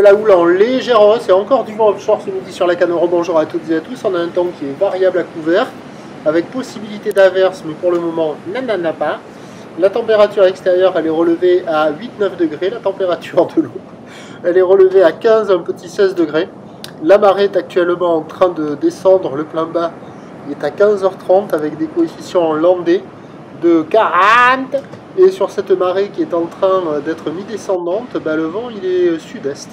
la houle en légère hausse et encore du vent offshore ce midi sur la canne. Bonjour à toutes et à tous. On a un temps qui est variable à couvert avec possibilité d'averse, mais pour le moment, n'a pas. La température extérieure, elle est relevée à 8-9 degrés. La température de l'eau, elle est relevée à 15, un petit 16 degrés. La marée est actuellement en train de descendre. Le plein bas est à 15h30 avec des coefficients en landais de 40. Et sur cette marée qui est en train d'être mi-descendante, le vent il est sud-est.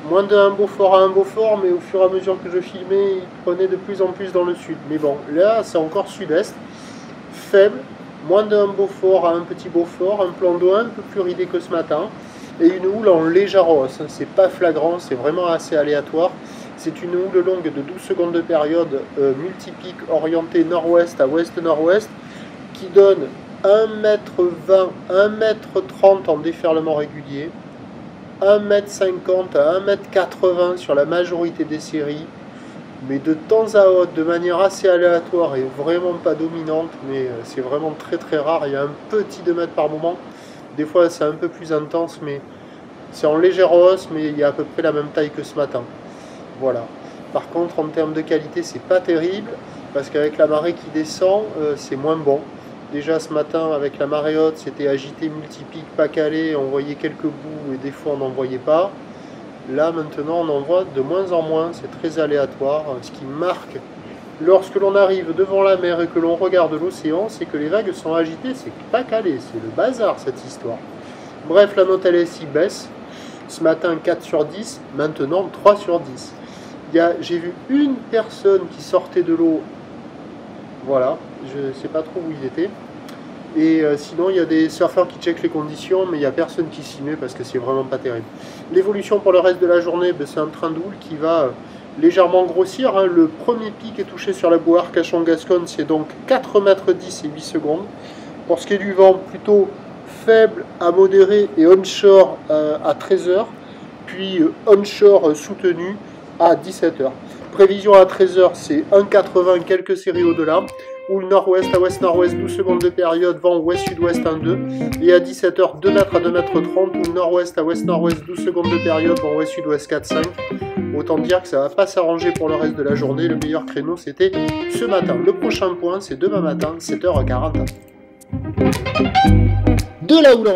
Moins de un Beaufort à un Beaufort, mais au fur et à mesure que je filmais, il prenait de plus en plus dans le sud. Mais bon, là c'est encore sud-est, faible, moins de un Beaufort à un petit Beaufort, un plan d'eau un peu plus ridé que ce matin, et une houle en légère hausse. C'est pas flagrant, c'est vraiment assez aléatoire. C'est une houle longue de 12 secondes de période, multipique, orientée nord-ouest à ouest-nord-ouest, qui donne 1,20 m, 1,30 m en déferlement régulier, 1,50 m à 1,80 m sur la majorité des séries, mais de temps à autre, de manière assez aléatoire et vraiment pas dominante, mais c'est vraiment très très rare. Il y a un petit 2 mètres par moment, des fois c'est un peu plus intense, mais c'est en légère hausse, mais il y a à peu près la même taille que ce matin. Voilà. Par contre, en termes de qualité, c'est pas terrible, parce qu'avec la marée qui descend, c'est moins bon. Déjà ce matin, avec la marée haute, c'était agité, multipique, pas calé, on voyait quelques bouts et des fois on n'en voyait pas. Là maintenant, on en voit de moins en moins, c'est très aléatoire. Ce qui marque, lorsque l'on arrive devant la mer et que l'on regarde l'océan, c'est que les vagues sont agitées, c'est pas calé, c'est le bazar cette histoire. Bref, la note LSI baisse. Ce matin 4 sur 10, maintenant 3 sur 10. J'ai vu une personne qui sortait de l'eau. Voilà, je ne sais pas trop où il était. Et sinon, il y a des surfeurs qui checkent les conditions, mais il n'y a personne qui s'y met parce que c'est vraiment pas terrible. L'évolution pour le reste de la journée, c'est un train de houle qui va légèrement grossir. Hein. Le premier pic est touché sur la boue Arcachon-Gascogne, c'est donc 4,10 m et 8 secondes. Pour ce qui est du vent, plutôt faible à modéré et onshore à 13h, puis onshore soutenu à 17h. Prévision à 13h, c'est 1,80, quelques séries au-delà. Ou le nord-ouest à ouest-nord-ouest, 12 secondes de période, vent ouest-sud-ouest 1,2. Et à 17h, 2 mètres à 2,30 m. Ou le nord-ouest à ouest-nord-ouest, 12 secondes de période, vent ouest-sud-ouest 4,5. Autant dire que ça ne va pas s'arranger pour le reste de la journée. Le meilleur créneau, c'était ce matin. Le prochain point, c'est demain matin, 7h40. De la houle.